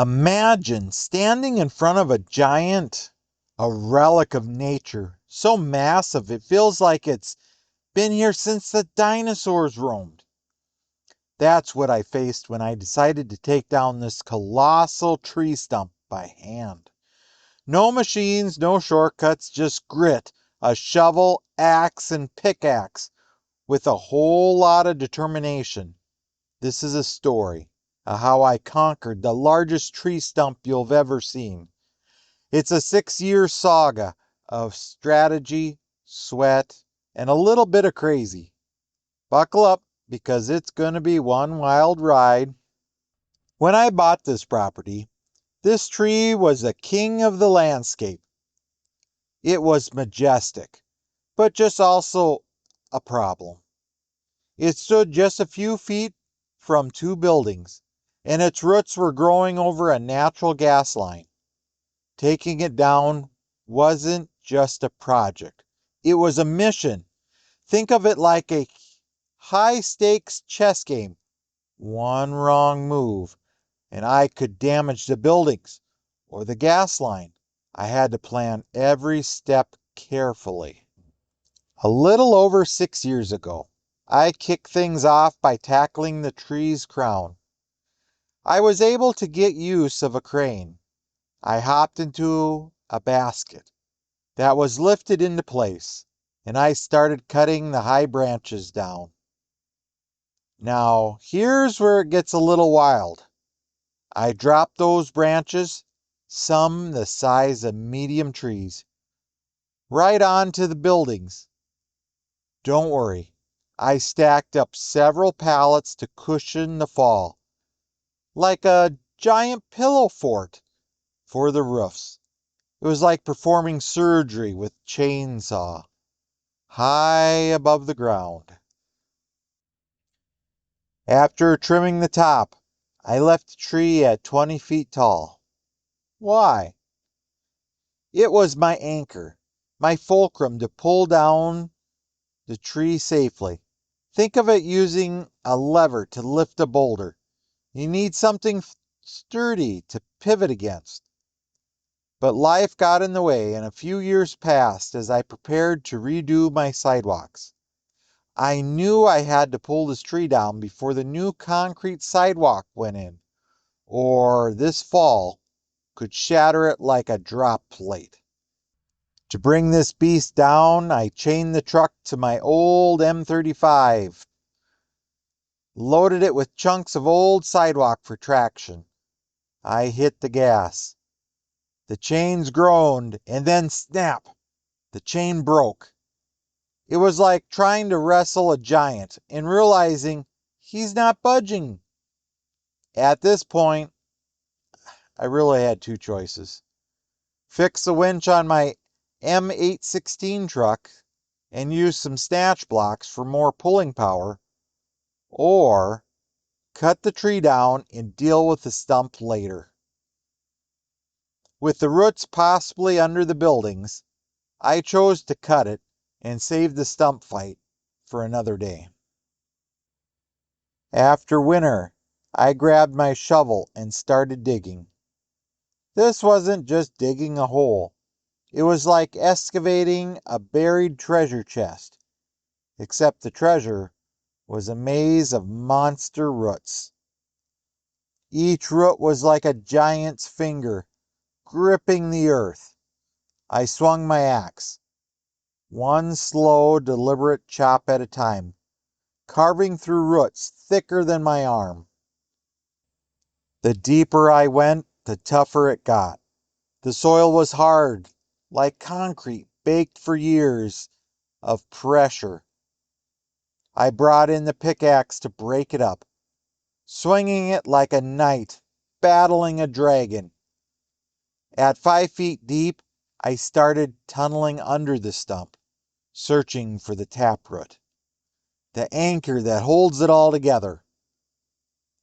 Imagine standing in front of a giant, a relic of nature, so massive it feels like it's been here since the dinosaurs roamed. That's what I faced when I decided to take down this colossal tree stump by hand. No machines, no shortcuts, just grit, a shovel, axe, and pickaxe, with a whole lot of determination. This is a story of how I conquered the largest tree stump you've ever seen. It's a 6-year saga of strategy, sweat, and a little bit of crazy. Buckle up, because it's going to be one wild ride. When I bought this property, this tree was the king of the landscape. It was majestic, but just also a problem. It stood just a few feet from 2 buildings, and its roots were growing over a natural gas line. Taking it down wasn't just a project, it was a mission. Think of it like a high stakes chess game. One wrong move, and I could damage the buildings or the gas line. I had to plan every step carefully. A little over 6 years ago, I kicked things off by tackling the tree's crown. I was able to get use of a crane. I hopped into a basket that was lifted into place, and I started cutting the high branches down. Now, here's where it gets a little wild. I dropped those branches, some the size of medium trees, right onto the buildings. Don't worry, I stacked up several pallets to cushion the fall, like a giant pillow fort for the roofs. It was like performing surgery with chainsaw, high above the ground. After trimming the top, I left the tree at 20 feet tall. Why? It was my anchor, my fulcrum to pull down the tree safely. Think of it using a lever to lift a boulder. You need something sturdy to pivot against. But life got in the way, and a few years passed as I prepared to redo my sidewalks. I knew I had to pull this tree down before the new concrete sidewalk went in, or this fall could shatter it like a drop plate. To bring this beast down, I chained the truck to my old M35, loaded it with chunks of old sidewalk for traction. I hit the gas. The chains groaned, and then snap! The chain broke. It was like trying to wrestle a giant and realizing he's not budging. At this point, I really had 2 choices. Fix the winch on my M816 truck and use some snatch blocks for more pulling power, or cut the tree down and deal with the stump later. With the roots possibly under the buildings, I chose to cut it and save the stump fight for another day. After winter, I grabbed my shovel and started digging. This wasn't just digging a hole. It was like excavating a buried treasure chest, except the treasure was a maze of monster roots. Each root was like a giant's finger, gripping the earth. I swung my axe, one slow, deliberate chop at a time, carving through roots thicker than my arm. The deeper I went, the tougher it got. The soil was hard, like concrete baked for years of pressure. I brought in the pickaxe to break it up, swinging it like a knight battling a dragon. At 5 feet deep, I started tunneling under the stump, searching for the taproot, the anchor that holds it all together.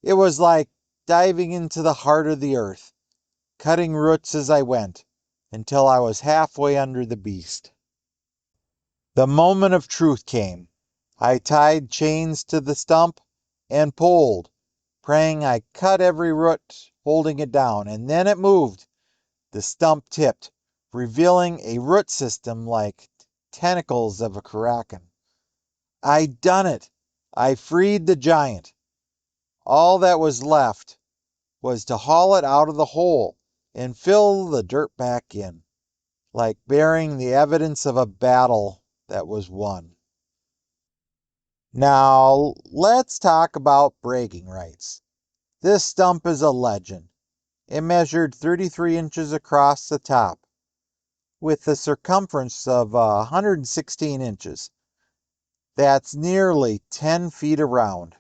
It was like diving into the heart of the earth, cutting roots as I went, until I was halfway under the beast. The moment of truth came. I tied chains to the stump and pulled, praying I cut every root holding it down, and then it moved. The stump tipped, revealing a root system like tentacles of a kraken. I'd done it. I freed the giant. All that was left was to haul it out of the hole and fill the dirt back in, like bearing the evidence of a battle that was won. Now, let's talk about bragging rights. This stump is a legend. It measured 33 inches across the top, with a circumference of 116 inches. That's nearly 10 feet around.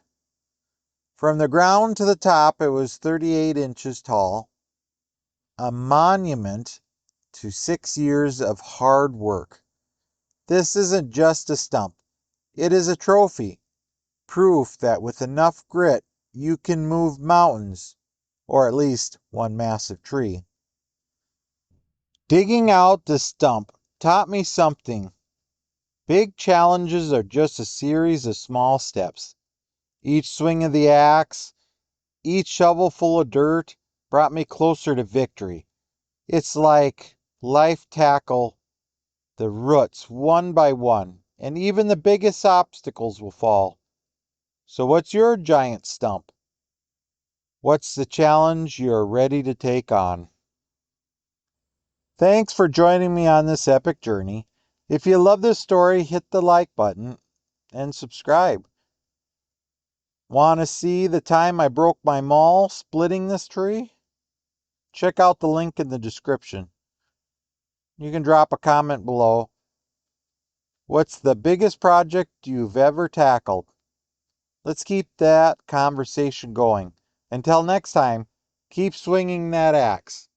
From the ground to the top, it was 38 inches tall, a monument to 6 years of hard work. This isn't just a stump, it is a trophy, proof that with enough grit, you can move mountains, or at least one massive tree. Digging out the stump taught me something. Big challenges are just a series of small steps. Each swing of the axe, each shovelful of dirt brought me closer to victory. It's like life tackle the roots one by one, and even the biggest obstacles will fall. So what's your giant stump? What's the challenge you're ready to take on? Thanks for joining me on this epic journey. If you love this story, hit the like button and subscribe. Want to see the time I broke my maul splitting this tree? Check out the link in the description. You can drop a comment below. What's the biggest project you've ever tackled? Let's keep that conversation going. Until next time, keep swinging that axe.